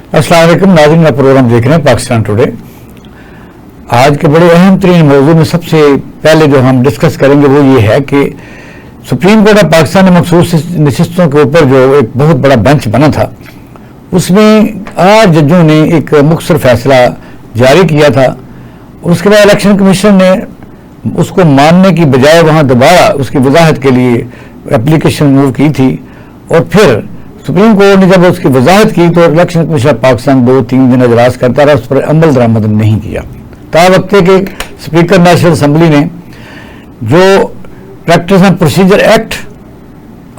अस्सलाम वालेकुम नाज़रीन, आप प्रोग्राम देख रहे हैं पाकिस्तान टुडे। आज के बड़े अहम तरीन मौजू में सबसे पहले जो हम डिस्कस करेंगे वो ये है कि सुप्रीम कोर्ट ऑफ पाकिस्तान ने मखसूस नशिस्तों के ऊपर जो एक बहुत बड़ा बेंच बना था, उसमें 8 जजों ने एक मुख्तसर फैसला जारी किया था। उसके बाद इलेक्शन कमीशन ने उसको मानने की बजाय वहाँ दोबारा उसकी वजाहत के लिए एप्लीकेशन मूव की थी, और फिर सुप्रीम कोर्ट ने जब उसकी वजाहत की तो इलेक्शन कमीशन ऑफ पाकिस्तान 2-3 दिन इजलास करता रहा, उस पर अमल दरामद नहीं किया। तावक्ते के स्पीकर नेशनल असम्बली ने जो practice and procedure act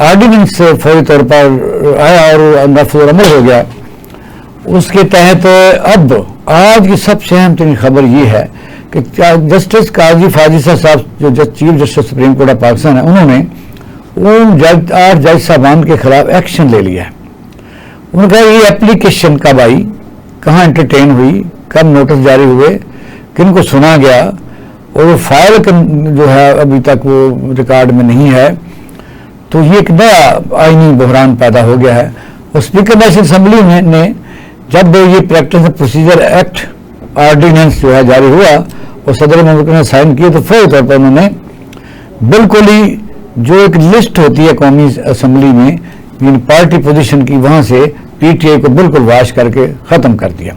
ordinance से फौरी तौर पर आया और नफज अमल हो गया, उसके तहत अब आज की सबसे अहम तरीन खबर ये है कि जस्टिस काजी फाजिसा साहब जो chief justice supreme court of Pakistan है, उन्होंने उन 8 जज साहबान के खिलाफ एक्शन ले लिया है। उन्होंने कहा ये एप्लीकेशन कब आई, कहाँ एंटरटेन हुई, कब नोटिस जारी हुए, किन को सुना गया, और वो फाइल जो है अभी तक वो रिकॉर्ड में नहीं है। तो ये एक नया आईनी बहरान पैदा हो गया है। और स्पीकर नेशनल असम्बली ने जब ये practice and procedure act ordinance जो है जारी हुआ और सदर मुल्क ने साइन किए, तो फौरी तौर पर उन्होंने बिल्कुल ही जो एक लिस्ट होती है कौमी असम्बली में इन पार्टी पोजीशन की, वहां से पीटीआई को बिल्कुल वाश करके ख़त्म कर दिया।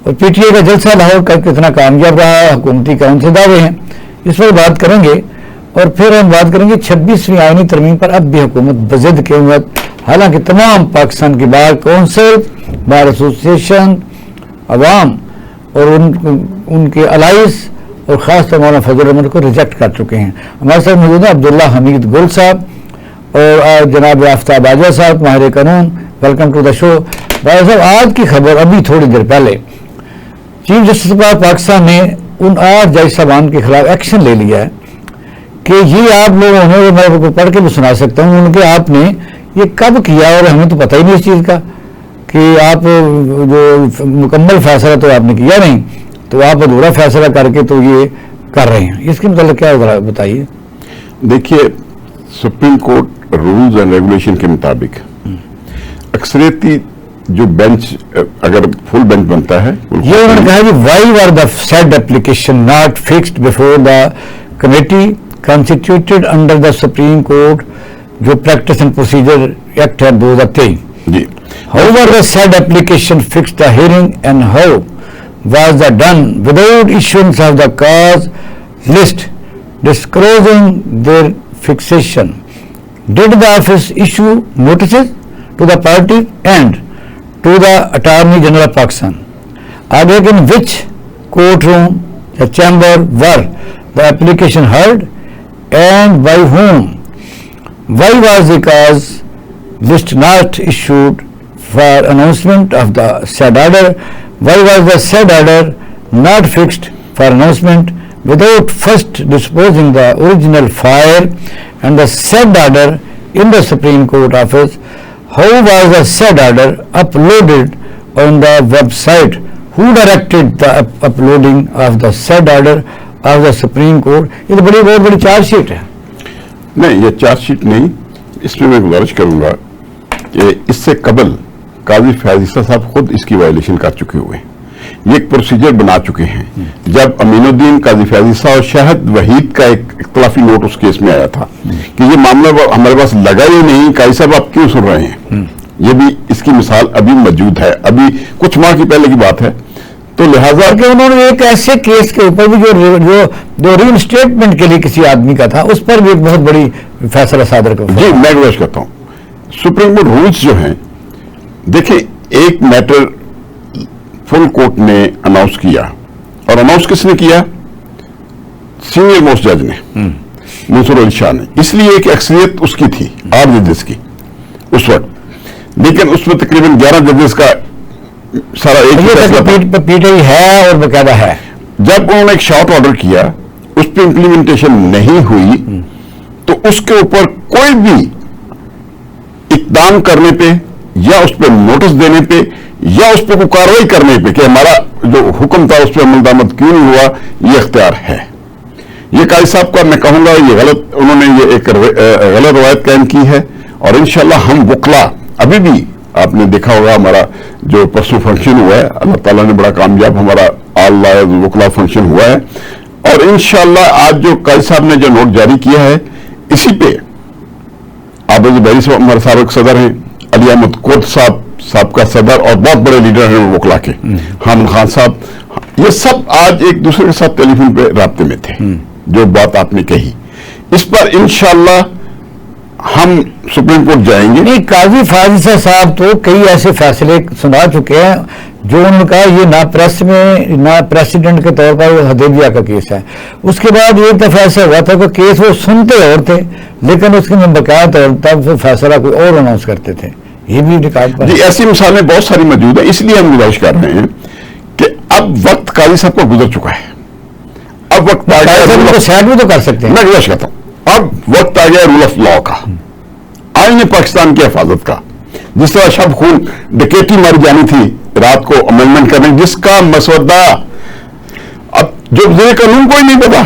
और पीटीआई का जलसा लाहौर का कितना कामयाब रहा, हुकूमती कौन से दावे हैं, इस पर बात करेंगे। और फिर हम बात करेंगे 26वीं आईनी तरमीम पर अब भी हुकूमत बजिद के उम्मीद, हालांकि तमाम पाकिस्तान की बार कौंसिल, बार एसोसिएशन, अवाम और उनके अलाइस और ख़ास तौर मौलाना फजल रहमान को रिजेक्ट कर चुके हैं। हमारे साथ मौजूद हैं अब्दुल्ला हमीद गुल साहब और जनाब आफ्ताब आजा साहब, माहिर कानून। Welcome to the show. भाई साहब, आज की खबर अभी थोड़ी देर पहले चीफ जस्टिस ऑफ पाकिस्तान ने उन 8 जज साहबान के खिलाफ एक्शन ले लिया है कि ये आप लोगों ने, मैं पढ़ के भी सुना सकता हूँ, उनके आपने ये कब किया और हमें तो पता ही नहीं इस चीज़ का कि आप जो मुकम्मल फैसला तो आपने किया नहीं, तो आप अधूरा फैसला करके तो ये कर रहे हैं, इसके मतलब क्या होगा बताइए। देखिए, supreme court rules and regulation के मुताबिक अक्सरियती जो बेंच, अगर फुल बेंच बनता है, ये उन्होंने कहा कि why were the said application not fixed before the committee constituted under the supreme court जो प्रैक्टिस एंड प्रोसीजर एक्ट है 2023 जी। However the said application fixed the hearing and how was that done without issuance of the cause list disclosing their fixation? Did the office issue notices to the party and to the Attorney General of Pakistan? Aage in which courtroom the chamber were the application heard and by whom? Why was the cause list not issued for announcement of the said order? Why was the said order not fixed for announcement without first disposing the original file and the said order in the Supreme Court office? How was the said order uploaded on the website? Who directed the uploading of the said order of the Supreme Court? ये तो बहुत बड़ी chargesheet है। नहीं, ये chargesheet नहीं, इसमें मैं गुजारिश करूंगा कि इससे कबल काजी फाजिसा साहब खुद इसकी वायलेशन कर चुके हुए, ये एक प्रोसीजर बना चुके हैं। जब अमीनुद्दीन, काजी फाजिसा और शाहिद वहीद का एक इख्तलाफी नोट उस केस में आया था कि ये मामला हमारे पास लगा ही नहीं, काजी साहब आप क्यों सुन रहे हैं, ये भी इसकी मिसाल अभी मौजूद है, अभी कुछ माह की पहले की बात है। तो लिहाजा कि उन्होंने एक ऐसे केस के ऊपर भी जो रीइंस्टेटमेंट के लिए किसी आदमी का था, उस पर भी एक बहुत बड़ी फैसला सादर कर। जी, मैं गुजारिश करता हूँ, सुप्रीम कोर्ट रूल्स जो हैं, देखिए एक मैटर फुल कोर्ट ने अनाउंस किया, और अनाउंस किसने किया? सीनियर मोस्ट जज ने, मंसूर अली शाह ने, इसलिए कि अक्सरियत उसकी थी 8 जजेस की उस वक्त, लेकिन उसमें तकरीबन 11 जजेस का सारा एक पीटीआई है और बकायदा है। जब उन्होंने एक शॉर्ट ऑर्डर किया, उस पर इंप्लीमेंटेशन नहीं हुई, तो उसके ऊपर कोई भी इक़दाम करने पे या उस पर नोटिस देने पे या उस पर कोई कार्रवाई करने पे कि हमारा जो हुक्म था उस पर अमल दरामद क्यों नहीं हुआ, ये इख्तियार है। ये काजी साहब का मैं कहूंगा ये गलत, उन्होंने ये एक गलत रवायत कायम की है, और इंशाल्लाह हम वकला अभी भी आपने देखा होगा हमारा जो परसों फंक्शन हुआ है, अल्लाह ताला ने बड़ा कामयाब हमारा ऑल लॉयर्स वकला फंक्शन हुआ है। और इंशाअल्लाह आज जो काजी साहब ने जो नोट जारी किया है, इसी पे आबिद बैरी साहब हमारे साबिक सदर हैं, अली अहमद कोट साहब का सदर और बहुत बड़े लीडर हैं वकला के, हामिद खान साहब, ये सब आज एक दूसरे के साथ टेलीफोन पे राब्ते में थे। जो बात आपने कही इस पर इंशाअल्लाह हम सुप्रीम कोर्ट जाएंगे। नहीं, काजी फाजिसा साहब तो कई ऐसे फैसले सुना चुके हैं जो उन्होंने कहा ये ना प्रेस में ना प्रेसिडेंट के तौर पर वो हदैबिया का केस है। उसके बाद एक दफा ऐसा हुआ था कि केस वो सुनते और थे, लेकिन उसके में बकाया तौर तब फैसला कोई और अनाउंस करते थे। ये भी रिकॉर्ड पर जी, ऐसी मिसालें बहुत सारी मौजूद है। इसलिए हम गुजारिश कर रहे हैं कि अब वक्त काजी साहब को गुजर चुका है, अब वक्त आ गया, शायद भी तो कर सकते हैं। मैं गुजारिश करता हूं, अब वक्त आ गया रूल ऑफ लॉ का, आईन पाकिस्तान की हिफाजत का। जिस तरह शब खून डकैती मारी जानी थी रात को अमेंडमेंट करने, जिसका मसौदा अब जो वज़ीर कानून को ही नहीं पता,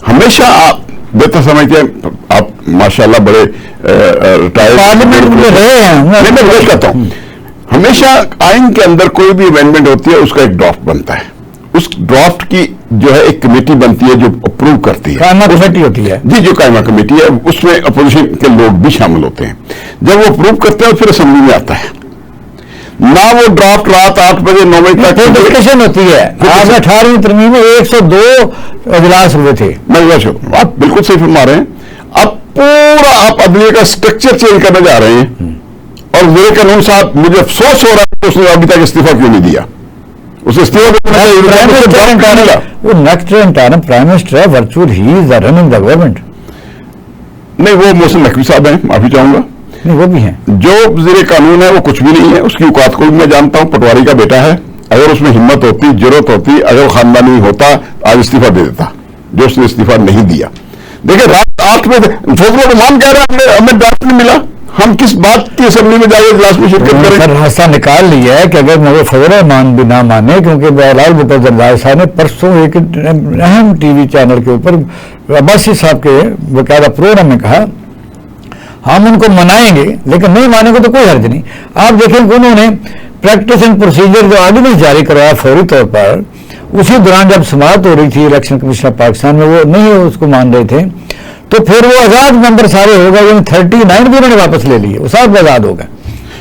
हमेशा आप बेहतर समझते हैं, आप माशाल्लाह बड़े रिटायर्ड पार्लियामेंट में रहे हैं। मैं गुजारिश करता हूं, हमेशा आइन के अंदर कोई भी अमेंडमेंट होती है उसका एक ड्राफ्ट बनता है, उस ड्राफ्ट की जो है एक कमेटी बनती है जो अप्रूव करती है, कायमा कमेटी होती है जी, जो कायमा कमेटी है, उसमें अपोजिशन के लोग भी शामिल होते हैं। जब वो अप्रूव करते हैं फिर असेंबली में आता है ना, वो ड्राफ्ट रात 8 बजे 9 बजे तक डिस्कशन होती है। आज 18वीं तरमीम में 102 इजलास हुए थे। आप बिल्कुल सही फरमा रहे हैं। अब पूरा आप अदलिया का स्ट्रक्चर चेंज करने जा रहे हैं, और वज़ीर कानून साहब, मुझे अफसोस हो रहा है कि उसने अभी तक इस्तीफा क्यों नहीं दिया। उसे इस्तीफा देना चाहिए। वो नेक्स्ट इंटर्म प्राइम मिनिस्टर है, virtual he is running the government. नहीं, वो मोहसिन नकवी साहब हैं, माफी चाहूंगा। नहीं, वो भी हैं। जो वज़ीर कानून है वो कुछ भी नहीं है, उसकी औकात को भी मैं जानता हूं, पटवारी का बेटा है। अगर उसमें हिम्मत होती, जरूरत होती, अगर वो खानदानी होता, आज इस्तीफा दे देता, जो उसने इस्तीफा नहीं दिया। देखिए, रात 8 बजे फजल रहमान कह रहे हैं हमें ड्राफ्ट नहीं मिला, हम किस बात की असेंबली में जाकर इजलास में शिरकत करें। रास्ता निकाल लिया है कि अगर मुझे फजल रहमान भी ना माने, क्योंकि बहरहाल भुट्टो जरदारी साहब ने परसों एक अहम टीवी चैनल के ऊपर अब्बासी साहब के बकायदा प्रोग्राम में कहा हम उनको मनाएंगे, लेकिन नहीं मानेंगे तो कोई हर्ज नहीं। आप देखें उन्होंने प्रैक्टिस एंड प्रोसीजर जो ऑर्डिनेंस जारी करवाया फौरी तौर पर, उसी दौरान जब समाअत हो रही थी इलेक्शन कमीशन ऑफ पाकिस्तान में, वो नहीं उसको मान रहे थे, तो फिर वो आजाद मेंबर सारे हो गए, 39 भी उन्होंने वापस ले लिए, वो सब आजाद हो गए।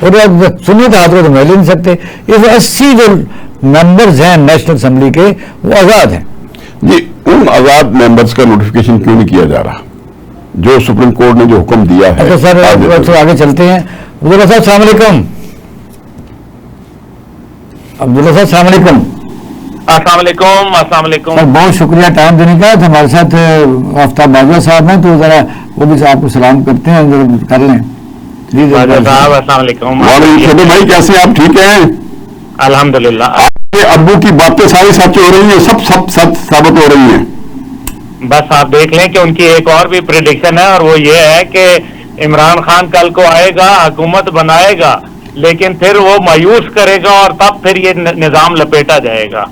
और सुन्नी हाथ को तो मैं ले नहीं सकते। इस 80 जो मेंबर्स हैं नेशनल असेंबली के, वो आजाद हैं जी। उन आजाद मेंबर्स का नोटिफिकेशन क्यों नहीं किया जा रहा जो सुप्रीम कोर्ट ने जो हुक्म दिया है? अच्छा सर, आगे चलते हैं। अब्दुल्ला साहब अस्सलाम वालेकुम। अब्दुल्ला साहब अस्सलाम वालेकुम। अस्सलाम वालेकुम। सर बहुत शुक्रिया टाइम देने का। हमारे साथ आफ्ताब बाजवा साहब हैं, तो जरा वो भी आपको सलाम करते हैं, जरा कर लें प्लीज। छोटे भाई कैसे हैं आप? ठीक हैं अल्हम्दुलिल्लाह। आपके अब्बू की बातें सारी सच हो रही हैं, सब सच साबित हो रही हैं। बस आप देख लें कि उनकी एक और भी प्रेडिक्शन है, और वो ये है कि इमरान खान कल को आएगा, हुकूमत बनाएगा, लेकिन फिर वो मायूस करेगा और तब फिर ये निजाम लपेटा जाएगा।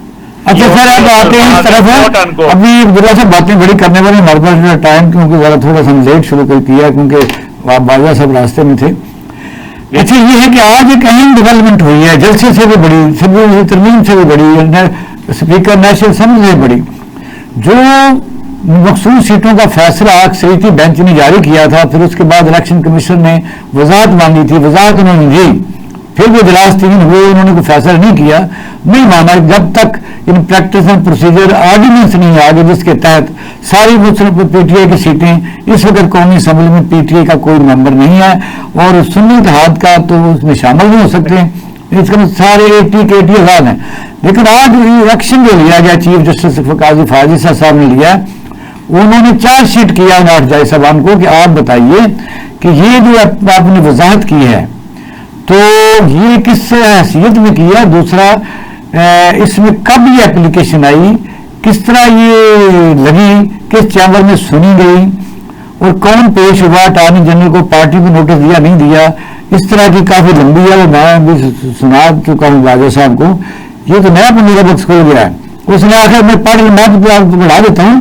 अच्छा सर, अब आते हैं इस तरफ है। अभी अब्दुल्ला साहब बातें बड़ी करने वाले, हमारे पास टाइम क्योंकि जरा थोड़ा सा लेट शुरू कर किया, क्योंकि बाजवा साहब रास्ते में थे। अच्छा, ये है कि आज एक अहम डेवलपमेंट हुई है, जलसे से भी बड़ी, तरमीम से भी बड़ी, स्पीकर नेशनल असेंबली से बड़ी, जो मखसूस सीटों का फैसला अक्सरियती बेंच ने जारी किया था, फिर उसके बाद इलेक्शन कमीशन ने वजाहत मांगी थी, वजाहत उन्होंने दी, फिर भी इजलास 3 हुए, उन्होंने कोई फैसला नहीं किया, नहीं माना जब तक इन प्रैक्टिस एंड प्रोसीजर ऑर्डिनेंस नहीं आ गए, जिसके तहत सारी मुस्लिम पीटीआई की सीटें, इस वक्त कौमी असेंबली में पीटीआई का कोई मेंबर नहीं है, और सुन्नी इत्तेहाद का तो उसमें शामिल नहीं हो सकते, इसका सारे 80 के 80 आजाद हैं। लेकिन आज इलेक्शन जो लिया गया चीफ जस्टिस काजी फाजिसा साहब ने लिया, उन्होंने चार्जशीट किया नाथ जाय साहबान को कि आप बताइए कि ये जो आपने वजाहत की है, तो ये किस हैसियत में किया, दूसरा इसमें कब ये एप्लीकेशन आई, किस तरह ये लगी, किस चैम्बर में सुनी गई, और कौन पेश हुआ, अटॉर्नी जनरल को पार्टी को नोटिस दिया नहीं दिया, इस तरह की काफी लंबी है, वो मैं भी सुना चुका हूँ बाजवा साहब को। ये तो नया मेरा बख्श खोल गया है। उसने आखिर मैं बढ़ा देता हूँ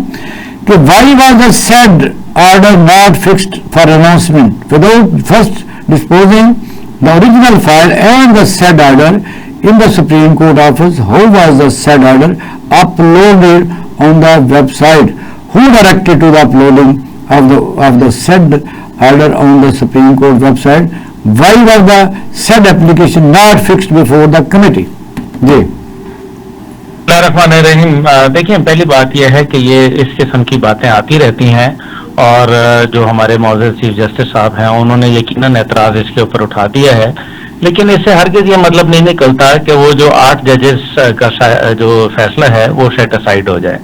कि why was the said order not fixed for announcement without first disposing the original file and the said order in the Supreme Court office. How was the said order uploaded on the website? Who directed to the uploading of the said order on the Supreme Court website? Why was the said application not fixed before the committee? जी रहीम, देखिए पहली बात यह है कि ये इस किस्म की बातें आती रहती हैं और जो हमारे मौजूद चीफ जस्टिस साहब हैं उन्होंने यकीनन एतराज़ इसके ऊपर उठा दिया है, लेकिन इससे हरगिज़ ये मतलब नहीं निकलता कि वो जो 8 जजेस का जो फैसला है वो सेट असाइड हो जाए।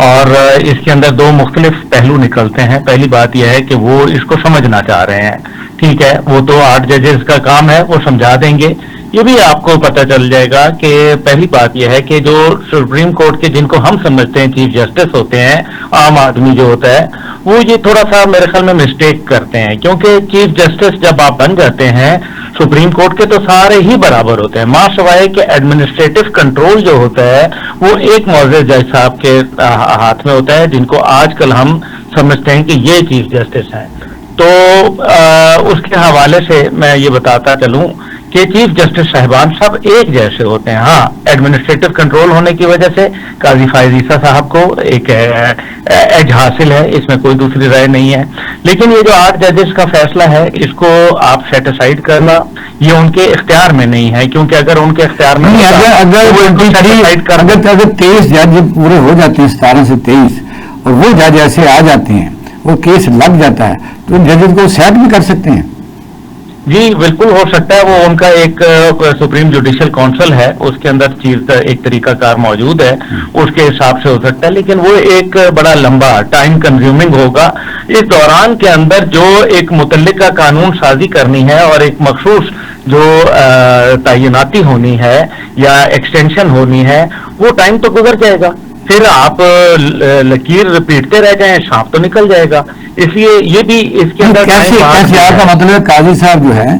और इसके अंदर 2 मुख्तलिफ पहलू निकलते हैं। पहली बात यह है कि वो इसको समझना चाह रहे हैं, ठीक है, वो तो 8 जजेस का काम है, वो समझा देंगे। ये भी आपको पता चल जाएगा कि पहली बात यह है कि जो सुप्रीम कोर्ट के जिनको हम समझते हैं चीफ जस्टिस होते हैं, आम आदमी जो होता है वो ये थोड़ा सा मेरे ख्याल में मिस्टेक करते हैं, क्योंकि चीफ जस्टिस जब आप बन जाते हैं सुप्रीम कोर्ट के तो सारे ही बराबर होते हैं, मां सवाए कि एडमिनिस्ट्रेटिव कंट्रोल जो होता है वो एक मौजूद जज साहब के हाथ में होता है, जिनको आजकल हम समझते हैं कि ये चीफ जस्टिस हैं। तो उसके हवाले से मैं ये बताता चलूं कि चीफ जस्टिस साहिबान सब एक जैसे होते हैं। हाँ, एडमिनिस्ट्रेटिव कंट्रोल होने की वजह से काजी फायज ईसा साहब को एक एज हासिल है, इसमें कोई दूसरी राय नहीं है, लेकिन ये जो 8 जजेस का फैसला है इसको आप सेट असाइड करना ये उनके इख्तियार में नहीं है, क्योंकि अगर उनके इख्तियार में नहीं, अगर 23 जज पूरे हो जाते हैं 17 से 23 और वो जज ऐसे आ जाते हैं, वो केस लग जाता है, तो इन जजेस को सेट भी कर सकते हैं। जी बिल्कुल हो सकता है, वो उनका एक सुप्रीम जुडिशियल काउंसिल है, उसके अंदर चीज का एक तरीकाकार मौजूद है, उसके हिसाब से हो सकता है, लेकिन वो एक बड़ा लंबा टाइम कंज्यूमिंग होगा। इस दौरान के अंदर जो एक मुतल्लिका कानून साजी करनी है और एक मखसूस जो तैनाती होनी है या एक्सटेंशन होनी है, वो टाइम तो गुजर जाएगा, फिर आप लकीर पीटते रह जाएं, सांप तो निकल जाएगा। इसलिए ये भी इसके अंदर कैसे आपका मतलब है काजी साहब जो है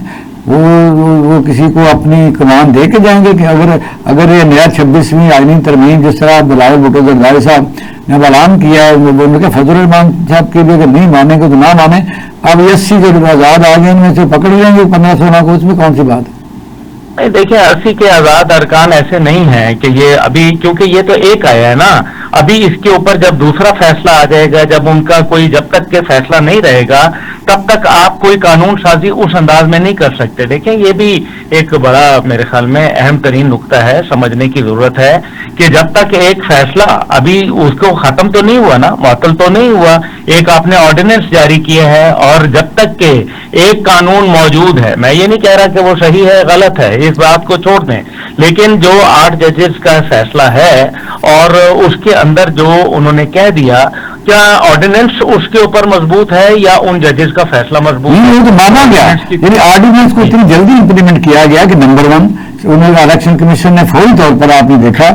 वो किसी को अपनी कमान दे के जाएंगे कि अगर ये नया 26वीं आईनी तरमीम जिस तरह बिलावल भुट्टो जरदारी साहब ने ऐलान किया है, उनके फजल रहमान साहब के भी अगर नहीं मानेंगे तो ना माने, अब 80 जो आजाद आ गए इनमें से पकड़ लेंगे 15-16 को, उसमें कौन सी बात है? नहीं, देखिए 80 के आजाद अरकान ऐसे नहीं है कि ये अभी, क्योंकि ये तो एक आया है ना, अभी इसके ऊपर जब दूसरा फैसला आ जाएगा, जब उनका कोई जब तक के फैसला नहीं रहेगा तब तक आप कोई कानून साजी उस अंदाज में नहीं कर सकते। देखें ये भी एक बड़ा मेरे ख्याल में अहम तरीन नुक्ता है, समझने की जरूरत है कि जब तक एक फैसला अभी उसको खत्म तो नहीं हुआ ना, मुअत्तल तो नहीं हुआ, एक आपने ऑर्डिनेंस जारी किया है और जब तक के एक कानून मौजूद है, मैं ये नहीं कह रहा कि वो सही है गलत है, इस बात को छोड़ दें, लेकिन जो 8 जजेस का फैसला है और उसके अंदर जो उन्होंने कह दिया, क्या ऑर्डिनेंस उसके ऊपर मजबूत है या उन जजेस का फैसला मजबूत है? वो तो माना गया, यानी ऑर्डिनेंस को इतनी जल्दी इंप्लीमेंट किया गया कि नंबर 1 उन्होंने इलेक्शन कमीशन ने फौरी तौर पर आपने देखा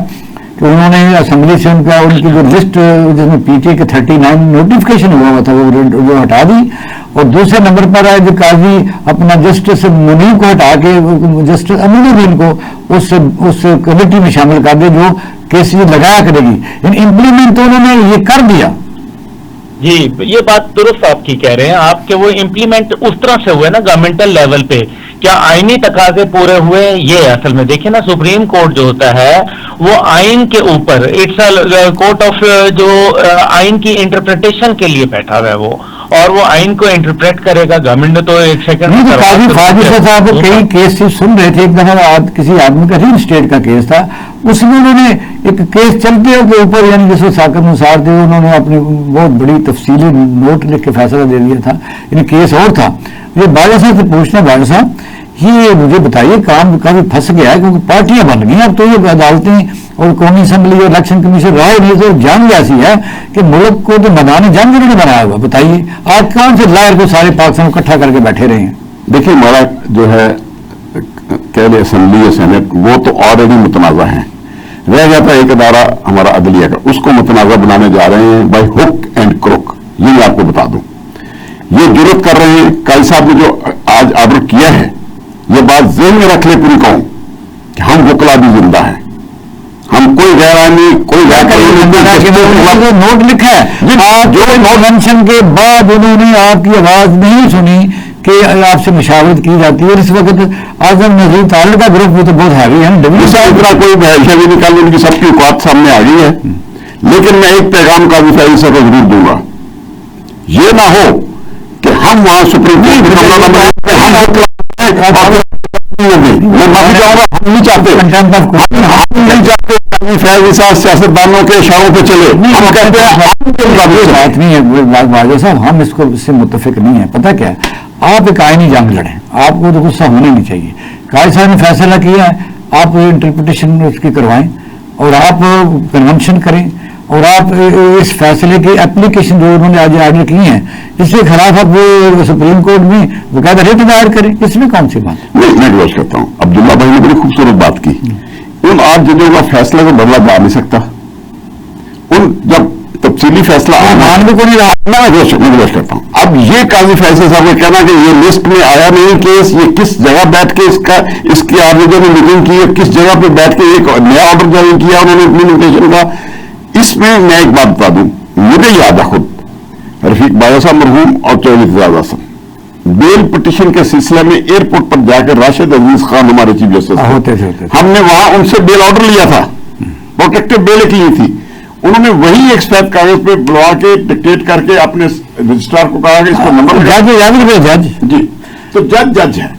कि उन्होंने असेंबली से उनकी जो लिस्ट जिसमें पीटी के 39 नोटिफिकेशन हुआ था वो हटा दी, और दूसरे नंबर पर है जो काजी अपना जस्टिस मुनीर को हटा के जस्टिस अमीनुद्दीन को उस कमेटी में शामिल कर दे जो केस लगाया करेगी। इम्प्लीमेंट तो उन्होंने ये कर दिया। जी ये बात दुरुस्त आपकी कह रहे हैं आप कि वो इम्प्लीमेंट उस तरह से हुए ना गवर्नमेंटल लेवल पे, क्या आईनी तकाजे पूरे हुए? ये असल में देखिए ना, सुप्रीम कोर्ट जो होता है वो आइन के ऊपर, इट्स कोर्ट ऑफ जो आइन की इंटरप्रिटेशन के लिए बैठा हुआ है वो, और वो आइन को इंटरप्रेट करेगा। गवर्नमेंट ने तो एक सेकंड काजी फाजिल साहब कई केस सुन रहे थे, एक दफा किसी आदमी का रियल स्टेट का केस था, उसमें उन्होंने एक केस चलते के ऊपर यानी जिसको साकत अनुसार थे उन्होंने अपनी बहुत बड़ी तफसीली नोट लिख के फैसला दे दिया था, यानी केस और था। ये बाजा साहब से पूछना, बाजा साहब ये मुझे बताइए काम काफी फंस गया है क्योंकि पार्टियां बन गई अब तो, ये अदालतें और कौमी असम्बली और इलेक्शन कमीशन राय नहीं तो जंग ऐसी है कि मुल्क को तो मैदान जंग उन्होंने बनाया हुआ। बताइए आज कौन से लायर को सारे पाकिस्तान इकट्ठा करके बैठे रहे हैं? देखिए हमारा जो है कह ले असम्बली या सेनेट वो तो ऑलरेडी मुतनाज़ा है, रह जाता है एक अदारा हमारा अदलिया का, उसको मुतनाज़ा बनाने जा रहे हैं बाई हुक एंड क्रोक। ये मैं आपको बता दूं, ये जुर्रत कर रहे हैं। काजी साहब ने जो आज ऑर्डर किया है, ये बात ज़हन में रख ले पूरी कौम कि हम वकला भी जिंदा है, हम कोई गैर आईनी कोई नोट लिखा है जो कन्वेंशन के बाद उन्होंने आपकी आवाज नहीं सुनी کہ آپ سے مشاورت کی جاتی ہے. اور اس وقت اعظم نذیر تعلق کا گروپ بھی تو بہت ہیوی ہے نا. اتنا کوئی بحث نکال ان کی سب کی اوقات سامنے آ گئی ہے. لیکن میں ایک پیغام قاضی فیض صاحب کو ضرور دوں گا, یہ نہ ہو کہ ہم وہاں سپریم کورٹ میں معافی چاہوں گا, ہم نہیں چاہتے فیض صاحب سیاستدانوں کے اشاروں پہ چلے. ہم کہتے ہیں بات نہیں ہے واجد صاحب, ہم اس کو اس سے متفق نہیں ہے. پتہ کیا ہے, آپ ایک آئینی جنگ لڑیں, آپ کو تو غصہ ہونا نہیں چاہیے. قاضی صاحب نے فیصلہ کیا ہے, آپ انٹرپریٹیشن اس کی کروائیں اور آپ کنونشن کریں اور آپ اس فیصلے کی اپلیکیشن جو انہوں نے آج آرڈر کی ہیں اس کے خلاف آپ وہ سپریم کورٹ میں باقاعدہ ریٹ دائر کریں. اس میں کون سی بات؟ میں کلوز کرتا ہوں. عبداللہ بھائی نے بڑی خوبصورت بات کی. ان 8 ججوں کا فیصلہ کو بدلا جا نہیں سکتا. ان جب تفصیلی فیصلہ مانوی کو نہیں رہا. میں کلوز کرتا ہوں. اب یہ قاضی فیصل صاحب نے کہنا کہ یہ لسٹ میں آیا نہیں کیس, یہ کس جگہ بیٹھ کے اس کی آرڈر نے میٹنگ کی ہے, کس جگہ پہ بیٹھ کے ایک نیا آرڈر جاری کیا انہوں نے امپلیمنٹیشن کا. اس میں ایک بات بتا دوں, مجھے یاد ہے خود رفیق بایا صاحب مرحوم اور چودھری اعتزاز احسن بیل پٹیشن کے سلسلے میں ایئرپورٹ پر جا کر راشد عزیز خان ہمارے چیف جسٹس ہوتے تھے, ہم نے وہاں ان سے بیل آرڈر لیا تھا, پروٹیکٹیو بیل ایک لی تھی. انہوں نے وہی ایک سفید کاغذ پہ بلوا کے ڈکٹیٹ کر کے اپنے رجسٹرار کو کہا کہ اس کو نمبر جج جی, تو جج ہے.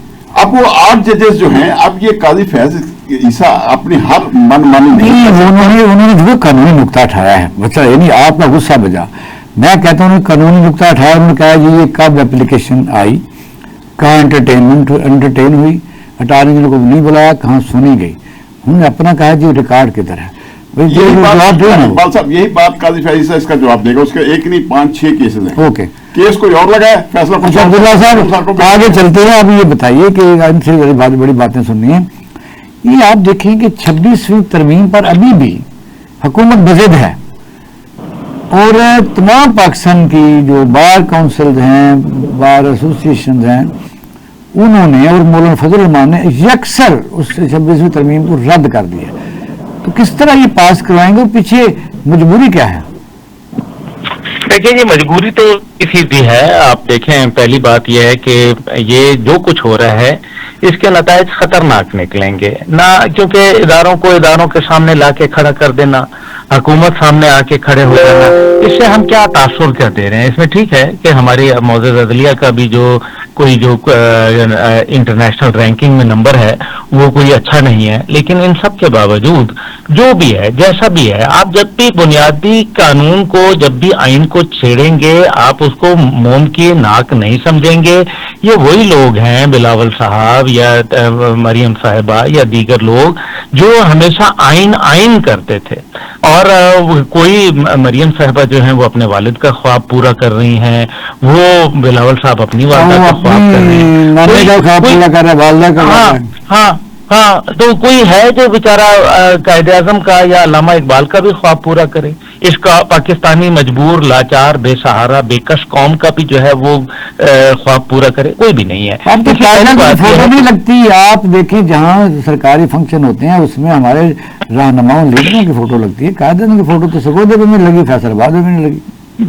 اب وہ 8 ججز جو ہیں, اب یہ قاضی فیض عیسیٰ اپنی ہر من مانی نہیں, انہوں نے جو قانونی نقطہ اٹھایا ہے بچہ, یعنی آپ کا غصہ بجا. میں کہتا ہوں قانونی نقطہ اٹھایا, انہوں نے کہا جی یہ کب اپلیکیشن آئی, کہاں انٹرٹین ہوئی, اٹارنی جنرل کو نہیں بلایا, کہاں سنی گئی. انہوں نے اپنا کہا جی ریکارڈ کدھر ہے. یہی بات قاضی فیض عیسیٰ اس کا جواب دے گا. اس کے ایک نہیں 5-6 کیسز ہیں. اوکے, کیس کوئی اور لگا ہے, فیصلہ عبداللہ صاحب آگے چلتے ہیں. اب یہ بتائیے کہ ان سے بڑی باتیں سننی ہیں. یہ آپ دیکھیں کہ 26ویں ترمیم پر ابھی بھی حکومت بضد ہے اور تمام پاکستان کی جو بار کونسلز ہیں, بار ایسوسیشنز ہیں, انہوں نے اور مولانا فضل الرحمان نے یکسر اس 26ویں ترمیم کو رد کر دیا. تو کس طرح یہ پاس کروائیں گے, پیچھے مجبوری کیا ہے؟ دیکھیں یہ مجبوری تو اسی بھی ہے. آپ دیکھیں پہلی بات یہ ہے کہ یہ جو کچھ ہو رہا ہے اس کے نتائج خطرناک نکلیں گے نہ, کیونکہ اداروں کو اداروں کے سامنے لا کے کھڑا کر دینا, حکومت سامنے آ کے کھڑے ہو جانا, اس سے ہم کیا تاثر کیا دے رہے ہیں. اس میں ٹھیک ہے کہ ہماری معزز عدلیہ کا بھی جو کوئی جو انٹرنیشنل رینکنگ میں نمبر ہے وہ کوئی اچھا نہیں ہے, لیکن ان سب کے باوجود جو بھی ہے جیسا بھی ہے, آپ جب بھی بنیادی قانون کو, جب بھی آئین کو چھیڑیں گے, آپ اس کو موم کی ناک نہیں سمجھیں گے. یہ وہی لوگ ہیں بلاول صاحب یا مریم صاحبہ یا دیگر لوگ جو ہمیشہ آئین کرتے تھے, اور کوئی مریم صاحبہ جو ہیں وہ اپنے والد کا خواب پورا کر رہی ہیں, وہ بلاول صاحب اپنی والدہ کا خواب کر رہے ہیں. ہاں تو کوئی ہے جو بیچارہ قائد اعظم کا یا علامہ اقبال کا بھی خواب پورا کرے. اس کا پاکستانی مجبور, لاچار, بے سہارا, بے کس قوم کا بھی جو ہے وہ خواب پورا کرے, کوئی بھی نہیں ہے. اب تو فوٹو نہیں لگتی. آپ دیکھیں جہاں سرکاری فنکشن ہوتے ہیں اس میں ہمارے رہنماؤں لیڈروں کی فوٹو لگتی ہے, قائد اعظم کی فوٹو تو سگودے میں لگی, فیصل آباد میں نہیں لگی.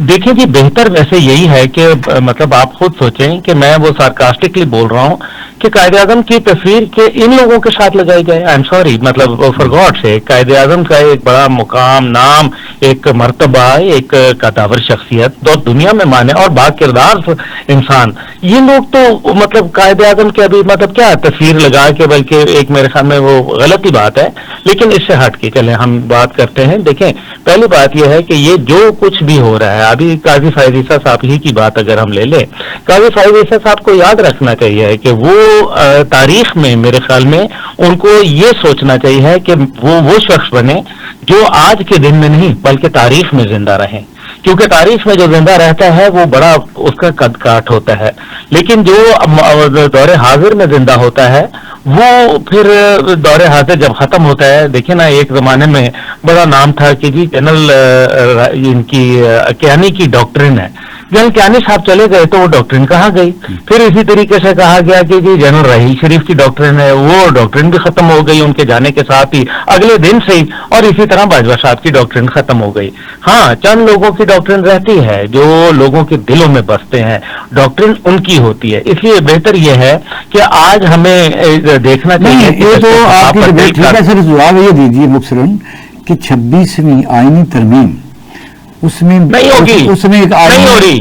دیکھیں جی بہتر ویسے یہی ہے کہ مطلب آپ خود سوچیں کہ میں وہ سارکاسٹکلی بول رہا ہوں کہ قائد اعظم کی تصویر کے ان لوگوں کے ساتھ لگائی جائے. آئی ایم سوری, مطلب فار گاڈ سے قائد اعظم کا ایک بڑا مقام, نام, ایک مرتبہ, ایک قداور شخصیت تو دنیا میں مانے اور با کردار انسان, یہ لوگ تو مطلب قائد اعظم کے ابھی مطلب کیا تصویر لگا کے, بلکہ ایک میرے خیال میں وہ غلط ہی بات ہے. لیکن اس سے ہٹ کے چلیں ہم بات کرتے ہیں. دیکھیں پہلی بات یہ ہے کہ یہ جو کچھ بھی ہو رہا ہے, ابھی قاضی فیض عیسیٰ صاحب ہی کی بات اگر ہم لے لیں, قاضی فیض عیسیٰ صاحب کو یاد رکھنا چاہیے کہ وہ تاریخ میں میرے خیال میں ان کو یہ سوچنا چاہیے کہ وہ شخص بنے جو آج کے دن میں نہیں بلکہ تاریخ میں زندہ رہیں, کیونکہ تاریخ میں جو زندہ رہتا ہے وہ بڑا اس کا قد کاٹ ہوتا ہے, لیکن جو دور حاضر میں زندہ ہوتا ہے وہ پھر دور حاضر جب ختم ہوتا ہے. دیکھیں نا ایک زمانے میں बड़ा नाम था कि जी जनरल इनकी कियानी की डॉक्ट्रिन है। जनरल कियानी साहब चले गए तो वो डॉक्ट्रिन कहाँ गई? फिर इसी तरीके से कहा गया कि जी जनरल रहील शरीफ की डॉक्ट्रिन है, वो डॉक्ट्रिन भी खत्म हो गई उनके जाने के साथ ही, अगले दिन से ही। और इसी तरह बाजवा साहब की डॉक्ट्रिन खत्म हो गई। हाँ, चंद लोगों की डॉक्ट्रिन रहती है जो लोगों के दिलों में बसते हैं, डॉक्ट्रिन उनकी होती है। इसलिए बेहतर यह है कि आज हमें देखना चाहिए ये तो आपकी डिबेट ठीक है सर, जवाब ये दीजिए मुख्तरन कि 26वीं आईनी तरमीम उसमें नहीं होगी, उसमें एक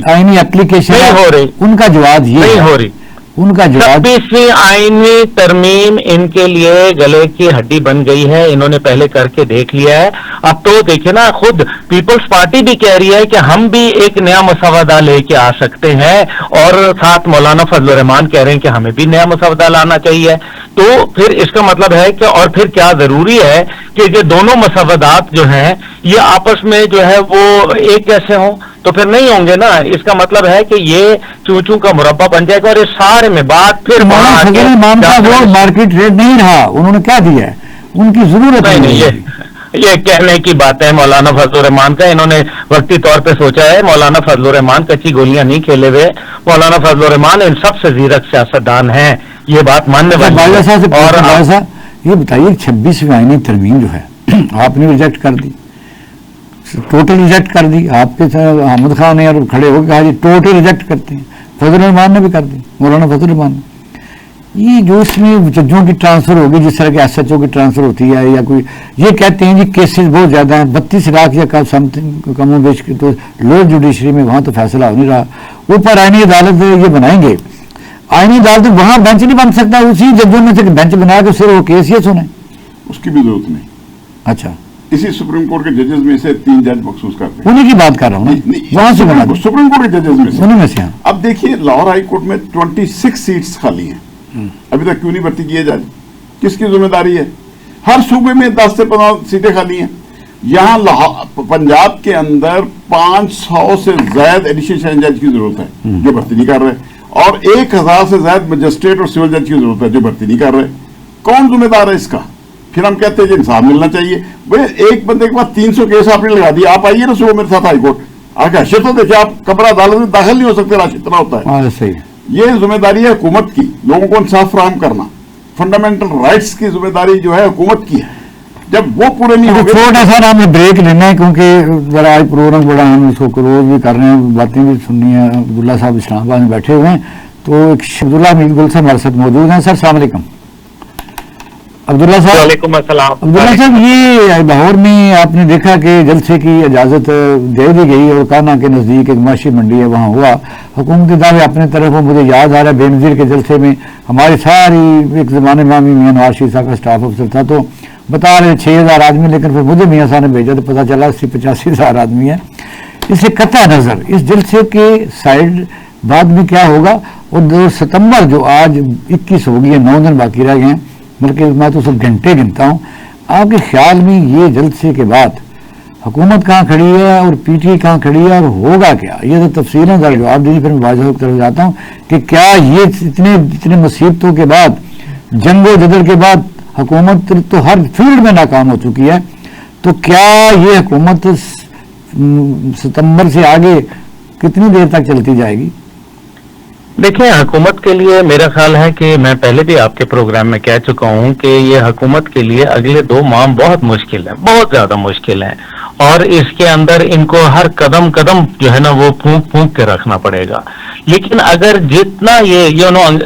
आईनी एप्लीकेशन नहीं हो रही, उनका जवाब ये नहीं हो रही। उनका जवाब 26वीं आईनी तरमीम इनके लिए गले की हड्डी बन गई है, इन्होंने पहले करके देख लिया है। अब तो देखिए ना, खुद पीपल्स पार्टी भी कह रही है कि हम भी एक नया मसवदा लेके आ सकते हैं, और साथ मौलाना फजल रहमान कह रहे हैं कि हमें भी नया मसवदा लाना चाहिए। तो फिर इसका मतलब है कि और फिर क्या जरूरी है कि ये दोनों मसवदात जो हैं ये आपस में जो है वो एक कैसे हों? तो फिर नहीं होंगे ना। इसका मतलब है कि ये चूचू का मुरब्बा बन जाएगा, और इस सारे में बात फिर इमाम साहब वो मार्केट रेट नहीं रहा, उन्होंने क्या दिया है, उनकी जरूरत नहीं। ये कहने की बात है मौलाना फजल रहमान का, इन्होंने वक्ती तौर पे सोचा है। मौलाना फजल रहमान कच्ची गोलियां नहीं खेले हुए, मौलाना फजल रहमान इन सबसे जीरक सियासतदान हैं, ये बात मानने वाली। और ये बताइए 26वीं आईनी तरमीम जो है आपने रिजेक्ट कर दी, टोटल रिजेक्ट कर दी। आपके अहमद खान ने और खड़े होकर कहा जी टोटल रिजेक्ट करते हैं, फजल रहमान ने भी कर दी, मौलाना फजल रहमान ने। ये जो इसमें जजों की ट्रांसफर होगी, जिस तरह के SHO की ट्रांसफर होती है, या कोई ये कहते हैं जी केसेस बहुत ज्यादा हैं, 32 लाख या समथिंग कम बेच के, तो लोअर जुडिशरी में वहां तो फैसला हो नहीं रहा। ऊपर आईनी अदालत ये बनाएंगे, आईनी अदालत वहां बेंच नहीं बन सकता, उसी जजों में से बेंच बनाया तो सिर्फ वो केस ये सुने, उसकी भी जरूरत नहीं। अच्छा, इसी सुप्रीम कोर्ट के जजेस में से 3 जज मखसूस करते हैं, उन्हीं की बात कर रहा हूँ ना, वहां से बना सुप्रीम कोर्ट के जजेस में से, उन्हीं में से। अब देखिए लाहौर हाई कोर्ट में 26 सीट्स खाली हैं, अभी तक क्यों नहीं भर्ती किए जा रही? किसकी जिम्मेदारी है? हर सूबे में 10 से 15 सीटें खाली हैं। यहाँ पंजाब के अंदर 500 से ज्यादा एडिशनल जज की जरूरत है जो भर्ती नहीं कर रहे, और 1000 से ज्यादा मजिस्ट्रेट और सिविल जज की जरूरत है जो भर्ती नहीं कर रहे। कौन जिम्मेदार है इसका? फिर हम कहते हैं कि इंसाफ मिलना चाहिए। भाई एक बंदे के पास 300 केस आपने लगा दिया, आप आइए ना सुबह मेरे साथ हाईकोर्ट आगे हैसियत तो देखिए, आप कपड़ा अदालत में दाखिल नहीं हो सकते, राशि इतना होता है। सही, ये जिम्मेदारी है हुकूमत की, लोगों को इंसाफ फराहम करना, फंडामेंटल राइट्स की जिम्मेदारी जो है हुकूमत की है। जब वो पूरे नहीं होंगे, छोटा सा हमें ब्रेक लेना है, क्योंकि जरा आज प्रोग्राम बड़ा हम इसको क्लोज भी कर रहे हैं, बातें भी सुननी है। अब्दुल्ला साहब इस्लामाबाद में बैठे हुए हैं, तो एक अब्दुल्ला मीर से हमारे साथ मौजूद हैं। सर अस्सलाम वालेकुम। अब्दुल्ला साहब, वालेकुम अस्सलाम। अब्दुल्ला साहब, ये लाहौर में आपने देखा कि जलसे की इजाजत दे दी गई, और काना के नजदीक एक माशी मंडी है, वहां हुआ। हुकूमती दावे अपने तरफ, मुझे याद आ रहा है बेनजीर के जलसे में हमारी सारी एक जमाने में मियां नवाज शरीफ साहब का स्टाफ अफसर था, तो बता रहे 6000 आदमी, लेकिन फिर मुझे मियां साहब ने भेजा तो पता चला 80-85 आदमी है। इससे कतई नजर इस जलसे के साइड बाद में क्या होगा, और 2 सितंबर जो आज 21 हो गई है, 9 दिन बाकी रह गए हैं, बल्कि मैं तो सब घंटे गिनता हूँ। आपके ख्याल में ये जलसे के बाद हुकूमत कहाँ खड़ी है और PTI कहाँ खड़ी है, और होगा क्या? ये तो तफसीलें जरा जवाब दीजिए, फिर मैं बादशाह की तरफ जाता हूँ कि क्या ये इतने मुसीबतों के बाद, जंगो जदल के बाद हुकूमत तो हर फील्ड में नाकाम हो चुकी है, तो क्या ये हुकूमत सितंबर से आगे कितनी देर तक चलती जाएगी? देखिए, हुकूमत के लिए मेरा ख्याल है कि मैं पहले भी आपके प्रोग्राम में कह चुका हूं कि ये हुकूमत के लिए अगले 2 माह बहुत मुश्किल है, बहुत ज्यादा मुश्किल है, और इसके अंदर इनको हर कदम कदम जो है ना वो फूंक फूंक के रखना पड़ेगा। लेकिन अगर जितना ये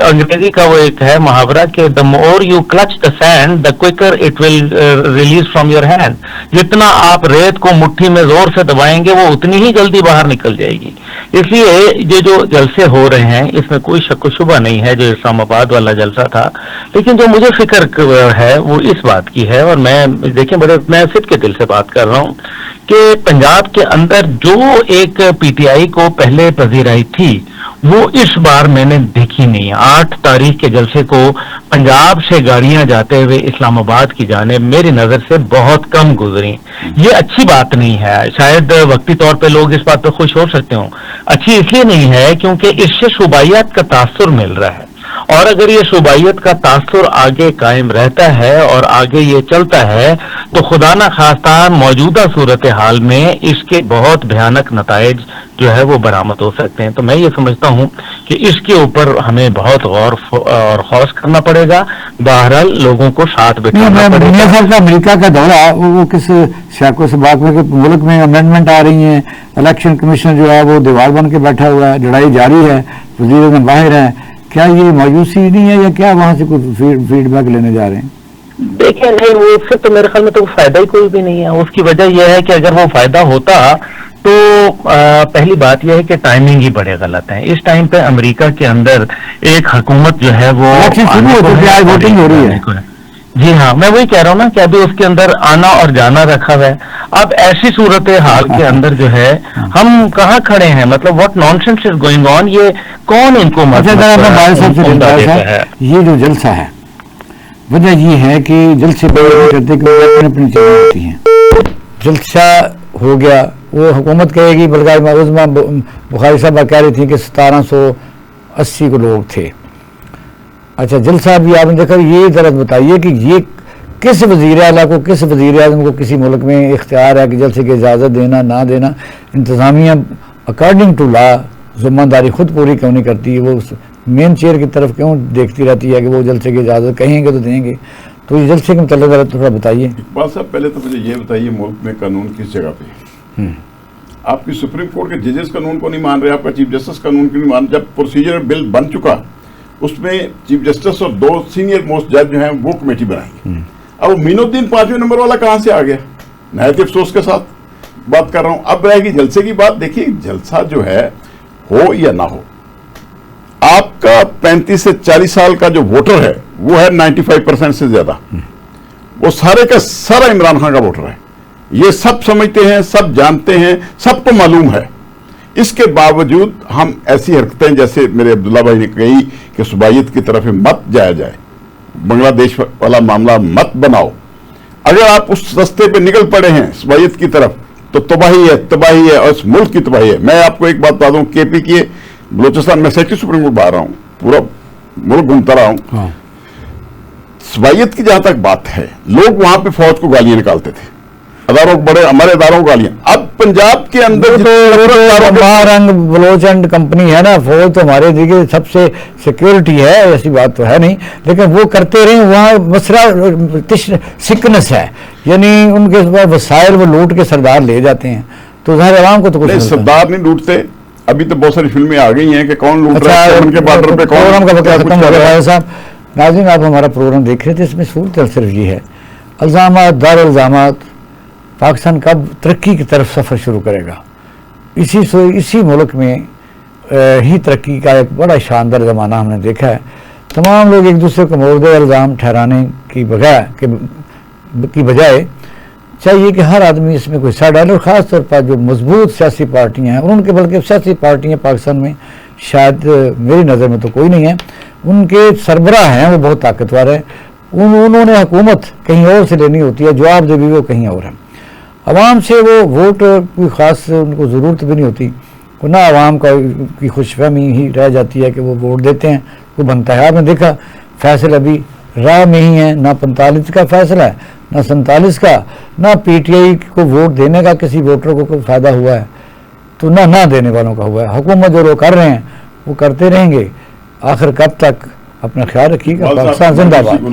अंग्रेजी का वो एक है मुहावरा कि the more you clutch the sand the quicker it will release from your hand, जितना आप रेत को मुट्ठी में जोर से दबाएंगे वो उतनी ही जल्दी बाहर निकल जाएगी। इसलिए ये जो जलसे हो रहे हैं इसमें कोई शक शुबा नहीं है, जो इस्लामाबाद वाला जलसा था। लेकिन जो मुझे फिक्र है वो इस बात की है, और मैं देखिए मैं सिर्फ के दिल से बात कर रहा हूँ कि पंजाब के अंदर जो एक PTI को पहले पजीराई थी वो इस बार मैंने देखी नहीं। 8 तारीख के जलसे को पंजाब से गाड़ियां जाते हुए इस्लामाबाद की जाने मेरी नजर से बहुत कम गुजरी। ये अच्छी बात नहीं है, शायद वक्ती तौर पे लोग इस बात पे खुश हो सकते हो, अच्छी इसलिए नहीं है क्योंकि इससे सूबाइयत का तासुर मिल रहा है, और अगर ये सूबाइयत का तासुर आगे कायम रहता है और आगे ये चलता है تو خدا نہ خواستہ موجودہ صورتحال میں اس کے بہت بھیانک نتائج جو ہے وہ برآمد ہو سکتے ہیں. تو میں یہ سمجھتا ہوں کہ اس کے اوپر ہمیں بہت غور اور خوض کرنا پڑے گا. بہرحال لوگوں کو ساتھ بٹھانا پڑے میاں گا. صاحب کا امریکہ کا دورہ وہ کس سیاق و سباق میں کہ ملک میں امینڈمنٹ آ رہی ہیں, الیکشن کمیشن جو ہے وہ دیوار بن کے بیٹھا ہوا ہے, لڑائی جاری ہے, وزیر اعظم باہر ہے, کیا یہ مایوسی نہیں ہے یا کیا وہاں سے کوئی فیڈ بیک لینے جا رہے ہیں؟ دیکھیں نہیں, وہ اس سے تو میرے خیال میں تو فائدہ ہی کوئی بھی نہیں ہے. اس کی وجہ یہ ہے کہ اگر وہ فائدہ ہوتا تو پہلی بات یہ ہے کہ ٹائمنگ ہی بڑے غلط ہے. اس ٹائم پہ امریکہ کے اندر ایک حکومت جو ہے وہ الیکشن شروع ہو چکی ہے, آج ووٹنگ ہو رہی ہے. جی ہاں, میں وہی کہہ رہا ہوں نا کہ ابھی اس کے اندر آنا اور جانا رکھا ہوا ہے. اب ایسی صورتحال کے اندر جو ہے ہم کہاں کھڑے ہیں, مطلب what naan sense is going on, یہ کون ان کو یہ جو جلسہ ہے وجہ یہ ہے کہ جلسے کرتے کہ اپنی چیزیں ہوتی ہیں. جلسہ ہو گیا, وہ حکومت کہے گی, بلکہ عظمیٰ بخاری صاحبہ کہہ رہی تھی کہ 1780 کو لوگ تھے. اچھا جلسہ بھی آپ نے دیکھا, یہ ذرا بتائیے کہ یہ کس وزیر اعلیٰ کو, کس وزیر اعظم کو کسی ملک میں اختیار ہے کہ جلسے کی اجازت دینا نہ دینا؟ انتظامیہ اکارڈنگ ٹو لا ذمہ داری خود پوری کیوں نہیں کرتی؟ وہ مین چیئر کی طرف کیوں دیکھتی رہتی ہے کہ وہ جلسے کی اجازت کہیں گے تو دیں گے؟ تو یہ جلسے کے متعلق ذرا تھوڑا بتائیے. اقبال صاحب پہلے تو مجھے یہ بتائیے, ملک میں قانون کس جگہ پہ ہے؟ آپ کی سپریم کورٹ کے ججز قانون کو نہیں مان رہے, آپ کا چیف جسٹس قانون کو نہیں مان رہے. جب پروسیجر بل بن چکا اس میں چیف جسٹس اور 2 سینئر موسٹ جج جو ہیں وہ کمیٹی بنائیں گے. اب مین الدین 5ویں نمبر والا کہاں سے آ گیا؟ نہایت افسوس کے ساتھ بات کر رہا ہوں. اب رہے گی جلسے کی بات. دیکھیے جلسہ جو ہے ہو یا نہ ہو, آپ کا 35 سے 40 سال کا جو ووٹر ہے وہ ہے 95% سے زیادہ, وہ سارے کا سارا عمران خان کا ووٹر ہے. یہ سب سمجھتے ہیں, سب جانتے ہیں, سب کو معلوم ہے. اس کے باوجود ہم ایسی حرکتیں جیسے میرے عبداللہ بھائی نے کہی کہ صوبائیت کی طرف مت جایا جائے, بنگلہ دیش والا معاملہ مت بناؤ. اگر آپ اس رستے پہ نکل پڑے ہیں صوبائیت کی طرف تو تباہی ہے, تباہی ہے, اور اس ملک کی تباہی ہے. میں آپ کو ایک بات بتا دوں, کے پی کی بلوچستان میں سیکٹری سپریم کورٹ باہر رہا ہوں, پورا ملک گھومتا رہا ہوں. صوبائیت کی جہاں تک بات ہے, لوگ وہاں پہ فوج کو گالیاں نکالتے تھے, اداروں بڑے ہمارے اداروں کو گالیاں. اب پنجاب کے اندر رنگ بلوچ اینڈ کمپنی ہے نا, فوج تو ہمارے دیکھیے سب سے سیکیورٹی ہے, ایسی بات تو ہے نہیں, لیکن وہ کرتے رہے. وہاں مسئلہ سکنس ہے, یعنی ان کے وسائل وہ لوٹ کے سردار لے جاتے ہیں. تو ظاہر عوام کو تو کچھ سردار نہیں لوٹتے. ابھی تو بہت ساری فلمیں آ گئی ہیں کہ کون لوٹ رہا ہے, ان کے بارڈر پہ پروگرام کا وقت ختم ہو گیا صاحب. ناظرین آپ ہمارا پروگرام دیکھ رہے تھے, اس میں صورت صرف یہ ہے, الزامات دار الزامات, پاکستان کب ترقی کی طرف سفر شروع کرے گا؟ اسی ملک میں ہی ترقی کا ایک بڑا شاندار زمانہ ہم نے دیکھا ہے. تمام لوگ ایک دوسرے کو مورد الزام ٹھہرانے کی بجائے چاہیے کہ ہر آدمی اس میں کوئی حصہ ڈالے, اور خاص طور پر جو مضبوط سیاسی پارٹیاں ہیں, اور ان کے بلکہ سیاسی پارٹیاں پاکستان میں شاید میری نظر میں تو کوئی نہیں ہے, ان کے سربراہ ہیں وہ بہت طاقتور ہیں. انہوں نے حکومت کہیں اور سے لینی ہوتی ہے, جواب دے بھی وہ کہیں اور ہے. عوام سے وہ ووٹ کوئی خاص ان کو ضرورت بھی نہیں ہوتی, نہ عوام کی خوش فہمی ہی رہ جاتی ہے کہ وہ ووٹ دیتے ہیں, وہ بنتا ہے. آپ نے دیکھا فیصلہ ابھی راہ میں ہی ہے, نہ 45 کا فیصلہ ہے, نہ 47 کا, نہ پی ٹی آئی کو ووٹ دینے کا کسی ووٹر کو کوئی فائدہ ہوا ہے, تو نہ دینے والوں کا ہوا ہے. حکومت جو لوگ کر رہے ہیں وہ کرتے رہیں گے. آخر کب تک؟ اپنا خیال رکھیے گا. پاکستان زندہ باد.